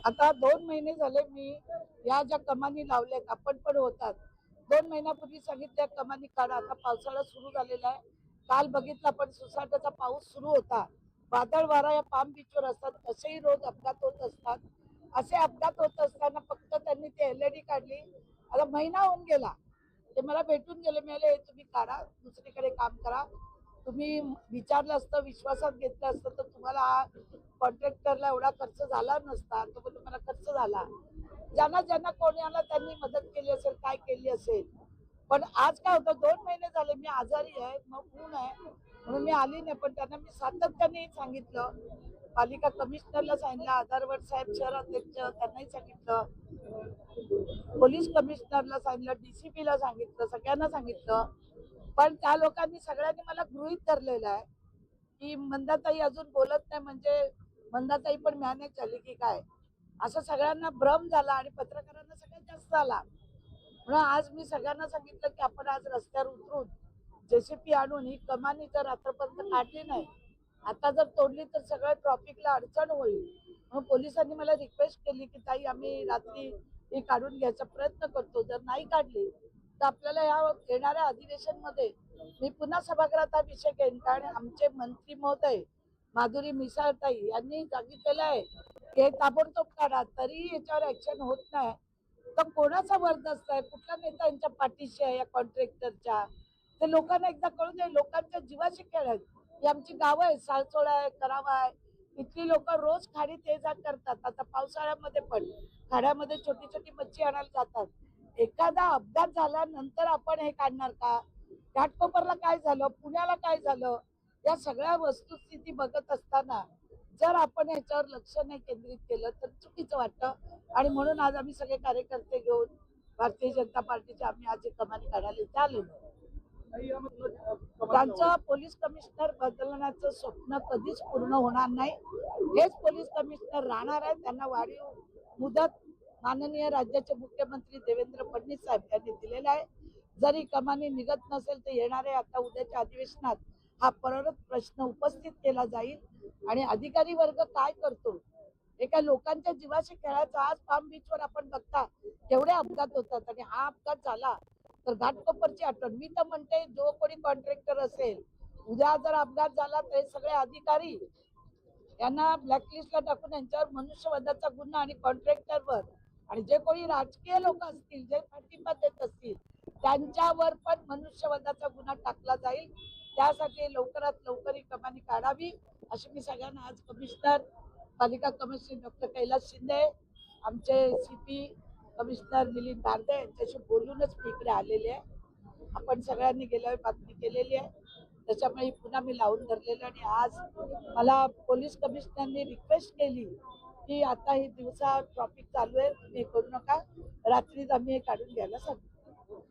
आता 2 महिने झाले मी या ज्या कमानी लावल्यात आपण पण होतात. 2 महिन्यापूर्वी सांगितल्या कमानी काढा. आता पावसाळा सुरू झालेला आहे. काल बघितलं आपण सुसाटाचा पाऊस सुरू होता. वादळ वारा या पाम बीचवर असतात. तसेही रोज अपघात होत असतात. असे अपघात होत असताना फक्त त्यांनी ते एलईडी काढली. आता महिना होऊन गेला. ते मला भेटून गेले, मिळाले तुम्ही काढा, दुसरीकडे काम करा. तुम्ही विचारलं असतं, विश्वासात घेतलं असतं तर तुम्हाला कॉन्ट्रॅक्टरला एवढा खर्च झाला नसता. तो पण तुम्हाला खर्च झाला. ज्यांना ज्यांना कोणी आला त्यांनी मदत केली असेल, काय केली असेल. पण आज काय होतं, 2 महिने झाले मी आजारी आहे, मग ऊन आहे म्हणून मी आली नाही. पण त्यांना मी सातत्याने सांगितलं, पालिका कमिशनरला सांगितलं, आधारवड साहेब शहर अध्यक्ष त्यांनाही सांगितलं, पोलीस कमिशनरला सांगितलं, DCP ला सांगितलं, सगळ्यांना सांगितलं. पण त्या लोकांनी सगळ्यांनी मला गृहीत धरलेलं आहे की मंदाताई अजून बोलत नाही, म्हणजे मंदाताई पण मॅनेज झाली की काय, असं सगळ्यांना भ्रम झाला आणि पत्रकारांना सगळ्यात जास्त आला. म्हणून आज मी सगळ्यांना सांगितलं की आपण आज रस्त्यावर उतरून JCP आणून ही कमानी जर रात्रपर्यंत काढली नाही, आता जर तोडली तर सगळं ट्रॉफिकला अडचण होईल. म्हणून पोलिसांनी मला रिक्वेस्ट केली की ताई आम्ही रात्री ही काढून घ्यायचा प्रयत्न करतो. जर नाही काढली तर आपल्याला या येणाऱ्या अधिवेशन मध्ये मी पुन्हा सभागृहात हा विषय घेईन. कारण आमचे मंत्री महोदय माधुरी मिसाळताई यांनी सांगितलेलं आहे की हे ताबडतोब काढा. तरी याच्यावर ऍक्शन होत नाही. तर कोणाचा वरदस्त आहे, कुठला नेता यांच्या पाठीशी आहे या कॉन्ट्रॅक्टरच्या, ते लोकांना एकदा कळून जाईल. लोकांच्या जीवाशी खेळ आहेत. ही आमची गावं आहे, सालचोळा आहे, करावा आहे. इथली लोक रोज खाडीत ये जा करतात. आता पावसाळ्यामध्ये पण खाड्यामध्ये छोटी छोटी मच्छी आणायला जातात. एखादा अपघात झाल्यानंतर आपण हे काढणार का? घाटकोपरला काय झालं, पुण्याला काय झालं, या सगळ्या वस्तुस्थिती बघत असताना जर आपण याच्यावर लक्ष नाही केंद्रित केलं तर चुकीचं वाटतं. आणि म्हणून आज आम्ही सगळे कार्यकर्ते घेऊन भारतीय जनता पार्टीचे आम्ही आज कमानी काढायला इथे आलेलो. त्यांचं पोलीस कमिशनर बदलण्याचं स्वप्न कधीच पूर्ण होणार नाही. हेच पोलीस कमिशनर राहणार आहेत. त्यांना वाढीव मुदत माननीय राज्याचे मुख्यमंत्री देवेंद्र फडणवीस साहेब यांनी दिलेला आहे. जरी कमानी निघत नसेल तर येणाऱ्या आता उद्याच्या अधिवेशनात हा परत प्रश्न उपस्थित केला जाईल आणि अधिकारी वर्ग काय करतो, एका लोकांच्या जीवाशी खेळायचा. आज पाम बीचवर आपण बघता केवढे अपघात होतात आणि हा अपघात झाला तर घाटकोपरची आठवण. मी तर म्हणते जो कोणी कॉन्ट्रॅक्टर असेल, उद्या जर अपघात झाला तर हे सगळे अधिकारी यांना ब्लॅकलिस्टला टाकून यांच्यावर मनुष्यवधाचा गुन्हा आणि कॉन्ट्रॅक्टरवर आणि जे कोणी राजकीय लोक असतील, जे पाठिंबा देत असतील त्यांच्यावर पण मनुष्यवधाचा गुन्हा टाकला जाईल. त्यासाठी लवकरात लवकर ही कमानी काढावी अशी मी सगळ्यांना आज कमिशनर, पालिका कमिशनर डॉक्टर कैलास शिंदे, आमचे CP कमिशनर मिलिंद भारदे यांच्याशी बोलूनच मी इकडे आलेले आहे. आपण सगळ्यांनी गेल्यावर बातमी केलेली आहे, त्याच्यामुळे पुन्हा मी लावून धरलेलं. आणि आज मला पोलीस कमिशनरनी रिक्वेस्ट केली की आता ही दिवसा ट्रॉफिक चालू आहे, तुम्ही करू नका, रात्रीच आम्ही हे काढून घ्यायला सांगतो.